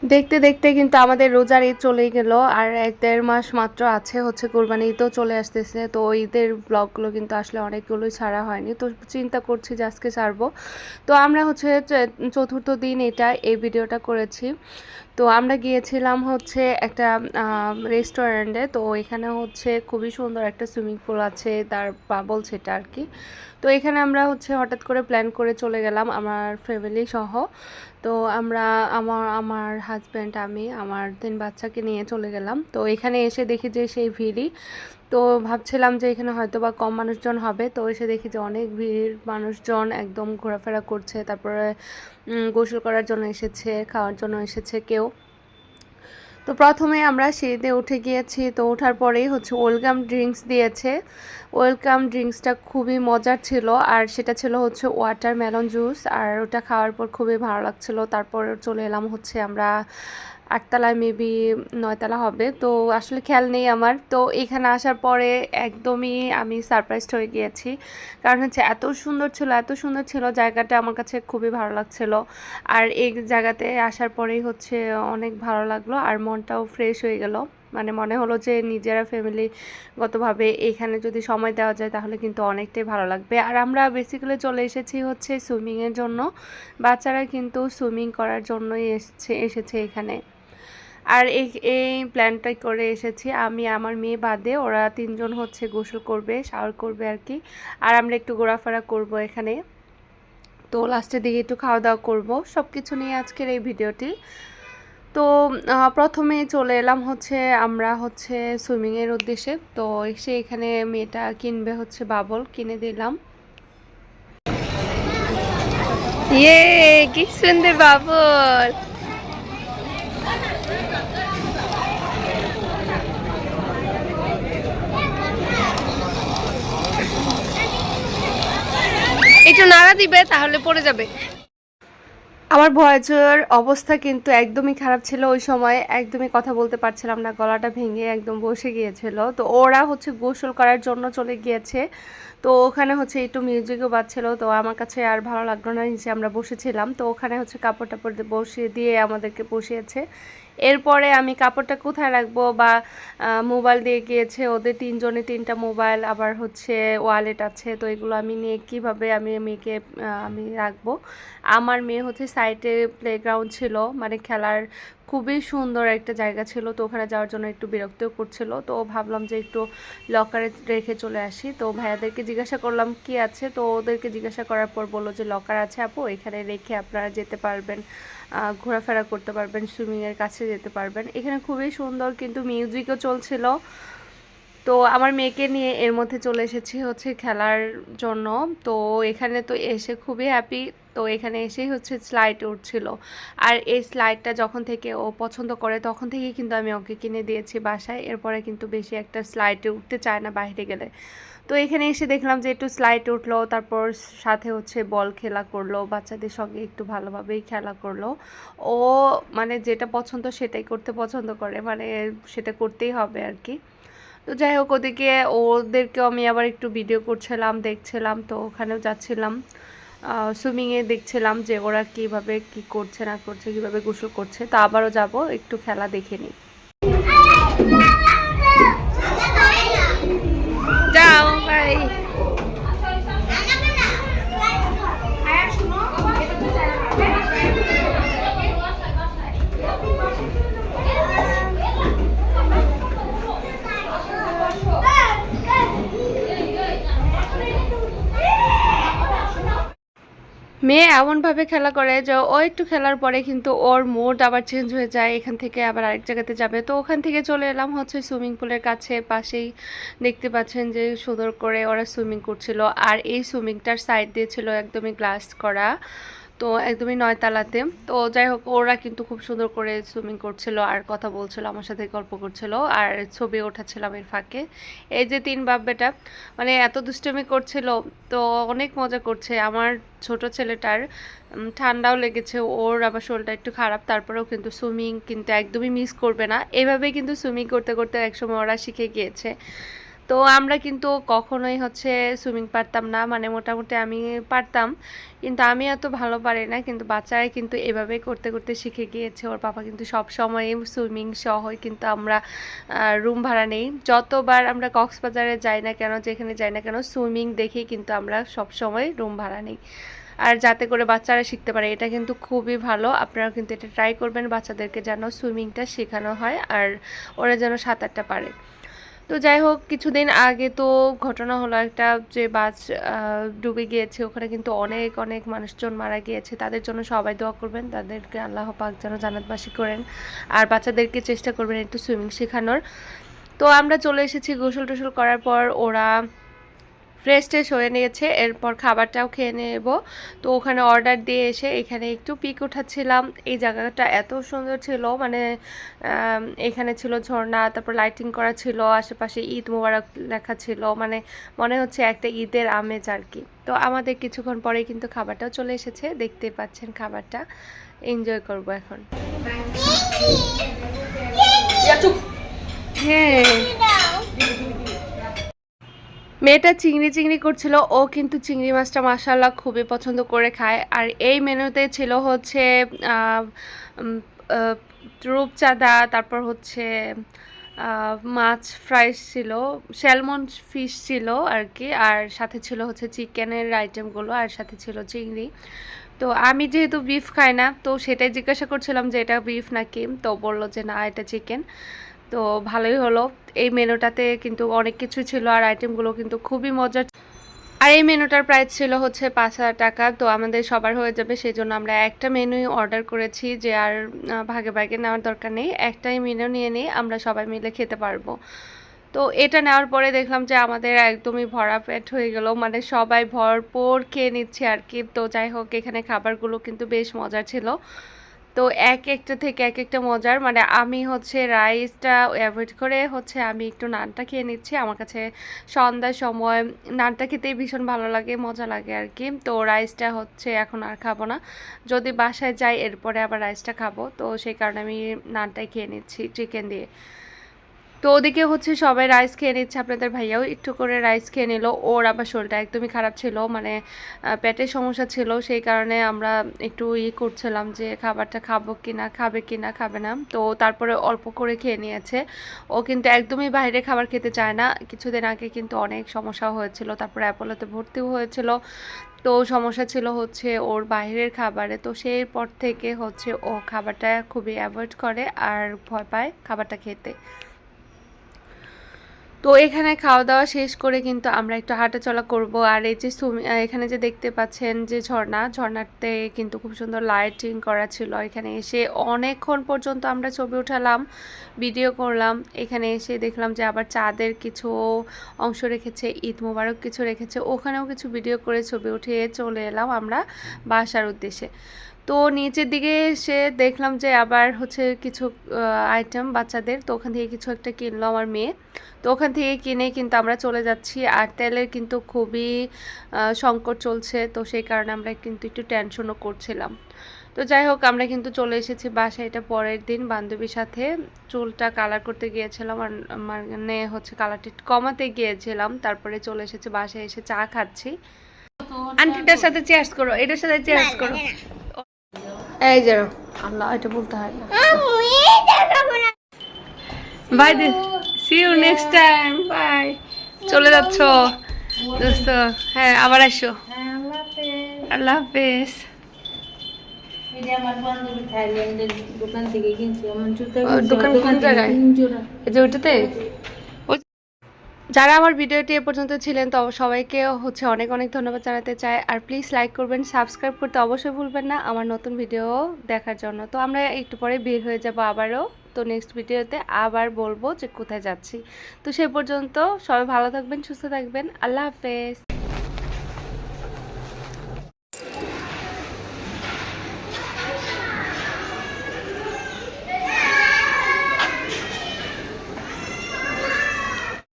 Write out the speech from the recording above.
দেখতে দেখতে কিন্তু আমাদের রোজার ঈদ চলেই গেল আর ১-১.৫ মাস মাত্র আছে হচ্ছে কোরবানি ঈদও চলে আসতেছে। তো ঈদের ব্লগগুলো কিন্তু আসলে অনেকগুলোই ছাড়া হয়নি। তো চিন্তা করছি যে আজকে ছাড়বো। তো আমরা হচ্ছে চতুর্থ দিন এই ভিডিওটা করেছি। তো আমরা গিয়েছিলাম হচ্ছে একটা রেস্টুরেন্টে। তো এখানে হচ্ছে খুবই সুন্দর একটা সুইমিং পুল আছে, তার বাবল সেটা আর কি। তো এখানে আমরা হচ্ছে হঠাৎ করে প্ল্যান করে চলে গেলাম আমার ফ্যামিলি সহ। তো আমরা আমার আমার হাজব্যান্ড, আমি, আমার ৩ বাচ্চাকে নিয়ে চলে গেলাম। তো এখানে এসে দেখি যে সেই ভিড়ই। তো ভাবছিলাম যে এখানে হয়তো বা কম মানুষজন হবে, তো এসে দেখি যে অনেক ভিড়, মানুষজন একদম ঘোরাফেরা করছে। তারপরে গোসল করার জন্য এসেছে, খাওয়ার জন্য এসেছে কেউ। তো প্রথমে আমরা সিঁড়িতে উঠে গিয়েছি। তো ওঠার পরেই হচ্ছে ওয়েলকাম ড্রিঙ্কস দিয়েছে। ওয়েলকাম ড্রিঙ্কসটা খুবই মজার ছিল, আর সেটা ছিল হচ্ছে ওয়াটারমেলন জুস, আর ওটা খাওয়ার পর খুবই ভালো লাগছিল। তারপর চলে এলাম হচ্ছে আমরা ৮ তলায়, মেবি ৯ তলা হবে, তো আসলে খেয়াল নেই আমার। তো এখানে আসার পরে একদমই আমি সারপ্রাইজড হয়ে গিয়েছি, কারণ হচ্ছে এত সুন্দর ছিল জায়গাটা, আমার কাছে খুবই ভালো লাগছিল। আর এই জায়গাতে আসার পরেই হচ্ছে অনেক ভালো লাগলো, আর মনটাও ফ্রেশ হয়ে গেল। মানে মনে হলো যে নিজেরা ফ্যামিলিগতভাবে এখানে যদি সময় দেওয়া যায় তাহলে কিন্তু অনেকটাই ভালো লাগবে। আর আমরা বেসিক্যালি চলে এসেছি হচ্ছে সুইমিংয়ের জন্য। বাচ্চারা কিন্তু সুইমিং করার জন্যই এসেছে এখানে। আর এই প্ল্যানটাই করে এসেছি আমি, আমার মেয়ে বাদে। ওরা ৩ জন হচ্ছে গোসল করবে, শাওয়ার করবে আর কি। আর আমরা একটু ঘোরাফেরা করব এখানে। তো লাস্টের দিকে একটু খাওয়া দাওয়া করবো, সব কিছু নিয়ে আজকের এই ভিডিওটি। তো প্রথমে চলে এলাম হচ্ছে আমরা হচ্ছে সুইমিংয়ের উদ্দেশ্যে। তো এসে এখানে মেয়েটা কিনবে হচ্ছে বাবল, কিনে দিলাম। ইয়ে, কি সুন্দর বাবল! একটু নাড়া দিবে, তাহলে পড়ে যাবে। আমার ভয়েসের অবস্থা কিন্তু একদমই খারাপ ছিল ওই সময়, একদমই কথা বলতে পারছিলাম না, গলাটা ভেঙে একদম বসে গিয়েছিল। তো ওরা হচ্ছে গোসল করার জন্য চলে গিয়েছে। তো ওখানে হচ্ছে একটু মিউজিকও বাজছিল। তো আমার কাছে আর ভালো লাগলো না, নিচে আমরা বসেছিলাম। তো ওখানে হচ্ছে কাপড় টাপড় বসিয়ে দিয়ে আমাদেরকে বসিয়েছে। এরপরে আমি কাপড়টা কোথায় রাখবো বা মোবাইল দিয়ে গিয়েছে, ওদের ৩ জনে ৩টা মোবাইল, আবার হচ্ছে ওয়ালেট আছে। তো এগুলো আমি নিয়ে কীভাবে আমি মেয়েকে আমি রাখবো। আমার মেয়ে হচ্ছে সাইডে প্লেগ্রাউন্ড ছিল, মানে খেলার খুবই সুন্দর একটা জায়গা ছিল। তো ওখানে যাওয়ার জন্য একটু বিরক্তও করছিল। তো ভাবলাম যে একটু লকারে রেখে চলে আসি। তো ভাইয়াদেরকে জিজ্ঞাসা করলাম কি আছে। তো ওদেরকে জিজ্ঞাসা করার পর বললো যে লকার আছে আপু, এখানে রেখে আপনারা যেতে পারবেন, ঘোরাফেরা করতে পারবেন, সুইমিংয়ের কাছে যেতে পারবেন। এখানে খুবই সুন্দর, কিন্তু মিউজিকও চলছিল। তো আমার মেয়েকে নিয়ে এর মধ্যে চলে এসেছি হচ্ছে খেলার জন্য। তো এখানে তো এসে খুবই হ্যাপি। তো এখানে এসেই হচ্ছে স্লাইড উঠছিল। আর এই স্লাইডটা যখন থেকে ও পছন্দ করে তখন থেকে কিন্তু আমি ওকে কিনে দিয়েছি বাসায়। এরপরে কিন্তু বেশি একটা স্লাইডে উঠতে চায় না বাইরে গেলে। তো এখানে এসে দেখলাম যে একটু স্লাইড উঠলো, তারপর সাথে হচ্ছে বল খেলা করলো, বাচ্চাদের সঙ্গে একটু ভালোভাবেই খেলা করলো। ও মানে যেটা পছন্দ সেটাই করতে পছন্দ করে, মানে সেটা করতেই হবে আর কি। তো যাই হোক, ওদিকে ওদেরকেও আমি আবার একটু ভিডিও করছিলাম, দেখছিলাম। তো ওখানেও যাচ্ছিলাম, সুইমিংয়ে দেখছিলাম যে ওরা কীভাবে কী করছে না করছে, কীভাবে গোসল করছে। তো আবারও যাব, একটু খেলা দেখে নিই। যাও বাই। মেয়ে এমনভাবে খেলা করে যে ও একটু খেলার পরে কিন্তু ওর মুড আবার চেঞ্জ হয়ে যায়, এখান থেকে আবার আরেক জায়গাতে যাবে। তো ওখান থেকে চলে এলাম হচ্ছে সুইমিং পুলের কাছে, পাশেই দেখতে পাচ্ছেন যে সুন্দর করে ওরা সুইমিং করছিল। আর এই সুইমিংটার সাইড দিয়ে ছিল একদমই গ্লাস করা, তো একদমই ৯ তালাতে। তো যাই হোক, ওরা কিন্তু খুব সুন্দর করে সুইমিং করছিল আর কথা বলছিল, আমার সাথে গল্প করছিল, আর ছবি ওঠাচ্ছিলাম এর ফাঁকে। এই যে ৩ বাপ বেটা, মানে এত দুষ্টুমি করছিল। তো অনেক মজা করছে। আমার ছোট ছেলেটার ঠান্ডাও লেগেছে, ওর আবার শরীরটা একটু খারাপ, তারপরেও কিন্তু সুইমিং কিন্তু একদমই মিস করবে না। এভাবেই কিন্তু সুইমিং করতে করতে একসময় ওরা শিখে গিয়েছে। তো তো আমরা কিন্তু কখনোই হচ্ছে সুইমিং পারতাম না, মানে মোটামুটি আমি পারতাম, কিন্তু আমি এত ভালো পারি না। কিন্তু বাচ্চারা কিন্তু এভাবেই করতে করতে শিখে গিয়েছে। ওর পাপা কিন্তু সব সময় সুইমিং সহ কিন্তু আমরা রুম ভাড়া নেই। যতবার আমরা কক্সবাজারে যাই না কেন, যেখানে যাই না কেন, সুইমিং দেখেই কিন্তু আমরা সব সময় রুম ভাড়া নেই, আর যাতে করে বাচ্চারা শিখতে পারে। এটা কিন্তু খুবই ভালো, আপনারা কিন্তু এটা ট্রাই করবেন, বাচ্চাদেরকে যেন সুইমিংটা শেখানো হয় আর ওরা যেন সাঁতারটা পারে। তো যাই হোক, কিছুদিন আগে তো ঘটনা হলো একটা, যে বাস ডুবে গিয়েছে, ওখানে কিন্তু অনেক অনেক মানুষজন মারা গিয়েছে। তাদের জন্য সবাই দোয়া করবেন, তাদেরকে আল্লাহ পাক যেন জান্নাতবাসী করেন, আর বাচ্চাদেরকে চেষ্টা করবেন একটু সুইমিং শেখানোর। তো আমরা চলে এসেছি গোসল টোসল করার পর, ওরা ফ্রেশ ট্রেশ হয়ে নিয়েছে, এরপর খাবারটাও খেয়ে নেব। তো ওখানে অর্ডার দিয়ে এসে এখানে একটু পিক উঠাচ্ছিলাম। এই জায়গাটা এত সুন্দর ছিল, মানে এখানে ছিল ঝর্ণা, তারপর লাইটিং করা ছিল, আশেপাশে ঈদ মোবারক লেখা ছিল, মানে মনে হচ্ছে একটা ঈদের আমেজ আর কি। তো আমাদের কিছুক্ষণ পরেই কিন্তু খাবারটাও চলে এসেছে, দেখতে পাচ্ছেন খাবারটা, এনজয় করব এখন। হ্যাঁ, মেয়েটা চিংড়ি চিংড়ি করছিল, ও কিন্তু চিংড়ি মাছটা মাশাআল্লাহ খুবই পছন্দ করে খায়। আর এই মেনুতে ছিল হচ্ছে উম, রূপচাঁদা, তারপর হচ্ছে মাছ ফ্রাই ছিল, স্যালমন ফিশ ছিল আর কি, আর সাথে ছিল হচ্ছে চিকেনের আইটেমগুলো, আর সাথে ছিল চিংড়ি। তো আমি যেহেতু বিফ খাই না, তো সেটাই জিজ্ঞাসা করছিলাম যে এটা বিফ নাকি, তো বললো যে না, এটা চিকেন। তো ভালোই হলো। এই মেনুটাতে কিন্তু অনেক কিছু ছিল, আর আইটেমগুলো কিন্তু খুবই মজার। আর এই মেনুটার প্রাইস ছিল হচ্ছে 5,000 টাকা। তো আমাদের সবার হয়ে যাবে, সেই জন্য আমরা একটা মেনুই অর্ডার করেছি, যে আর ভাগে ভাগে নেওয়ার দরকার নেই, একটাই মেনু নিয়ে নিই, আমরা সবাই মিলে খেতে পারবো। তো এটা নেওয়ার পরে দেখলাম যে আমাদের একদমই ভরা পেট হয়ে গেল, মানে সবাই ভরপুর খেয়ে নিচ্ছে আর কি। তো যাই হোক, এখানে খাবারগুলো কিন্তু বেশ মজার ছিল। তো এক একটা থেকে এক একটা মজার, মানে আমি হচ্ছে রাইসটা অ্যাভয়েড করে হচ্ছে আমি একটু নানটা খেয়ে নিচ্ছি। আমার কাছে সন্ধ্যার সময় নানটা খেতেই ভীষণ ভালো লাগে, মজা লাগে আর কি। তো রাইসটা হচ্ছে এখন আর খাবো না, যদি বাসায় যাই এরপরে আবার রাইসটা খাবো। তো সেই কারণে আমি নানটাই খেয়ে নিচ্ছি চিকেন দিয়ে। তো ওদিকে হচ্ছে সবাই রাইস খেয়ে নিচ্ছে, আপনাদের ভাইয়াও একটু করে রাইস খেয়ে নিল। ওর আবার শরীরটা একদমই খারাপ ছিল, মানে পেটের সমস্যা ছিল, সেই কারণে আমরা একটু করছিলাম যে খাবারটা খাবো কি না, খাবে কি না, খাবে না। তো তারপরে অল্প করে খেয়ে নিয়েছে। ও কিন্তু একদমই বাইরে খাবার খেতে চায় না। কিছুদিন আগে কিন্তু অনেক সমস্যাও হয়েছিল, তারপরে অ্যাপোলোতে ভর্তিও হয়েছিল। তো সমস্যা ছিল হচ্ছে ওর বাইরের খাবারে, তো সেই পর থেকে হচ্ছে ও খাবারটা খুবই অ্যাভয়েড করে আর ভয় পায় খাবারটা খেতে। তো এখানে খাওয়া দাওয়া শেষ করে কিন্তু আমরা একটু হাঁটাচলা করব। আর এই যে এখানে যে দেখতে পাচ্ছেন যে ঝর্ণাতে কিন্তু খুব সুন্দর লাইটিং করা ছিল। এখানে এসে অনেকক্ষণ পর্যন্ত আমরা ছবি উঠালাম, ভিডিও করলাম। এখানে এসে দেখলাম যে আবার চাঁদের কিছু অংশ রেখেছে, ঈদ মোবারক কিছু রেখেছে, ওখানেও কিছু ভিডিও করে ছবি উঠিয়ে চলে এলাম আমরা বাসার উদ্দেশ্যে। তো নিচের দিকে এসে দেখলাম যে আবার হচ্ছে কিছু আইটেম বাচ্চাদের, তো ওখান থেকে কিছু একটা কিনলো আমার মেয়ে। তো ওখান থেকে কিনে কিন্তু আমরা চলে যাচ্ছি। আর তেলের কিন্তু খুবই সংকট চলছে, তো সেই কারণে আমরা কিন্তু একটু টেনশনও করছিলাম। তো যাই হোক, আমরা কিন্তু চলে এসেছি বাসায়। এটা পরের দিন বান্ধবীর সাথে চুলটা কালার করতে গিয়েছিলাম, আর মানে হচ্ছে কালারটা কমাতে গিয়েছিলাম, তারপরে চলে এসেছি বাসায়, এসে চা খাচ্ছি। আন্টিটার সাথে চেয়ার্স করো, এটার সাথে চেয়ার্স করো। এই যে আল্লাহ, এটা বলতে হয় না। বাই দি, see you next time, bye. চলে যাচ্ছ দোস্ত? হ্যাঁ, আবার আসো। আল্লাহ হাফেজ। দোকান কোন জায়গায়? এই যে ওইটাতে। যারা আমার ভিডিওটি এ পর্যন্ত ছিলেন, তো সবাইকে হচ্ছে অনেক অনেক ধন্যবাদ জানাতে চাই। আর প্লিজ লাইক করবেন, সাবস্ক্রাইব করতে অবশ্যই ভুলবেন না আমার নতুন ভিডিও দেখার জন্য। তো আমরা একটু পরে বের হয়ে যাব আবারও, তো নেক্সট ভিডিওতে আবার বলবো যে কোথায় যাচ্ছি। তো সে পর্যন্ত সবাই ভালো থাকবেন, সুস্থ থাকবেন, আল্লাহ হাফেজ।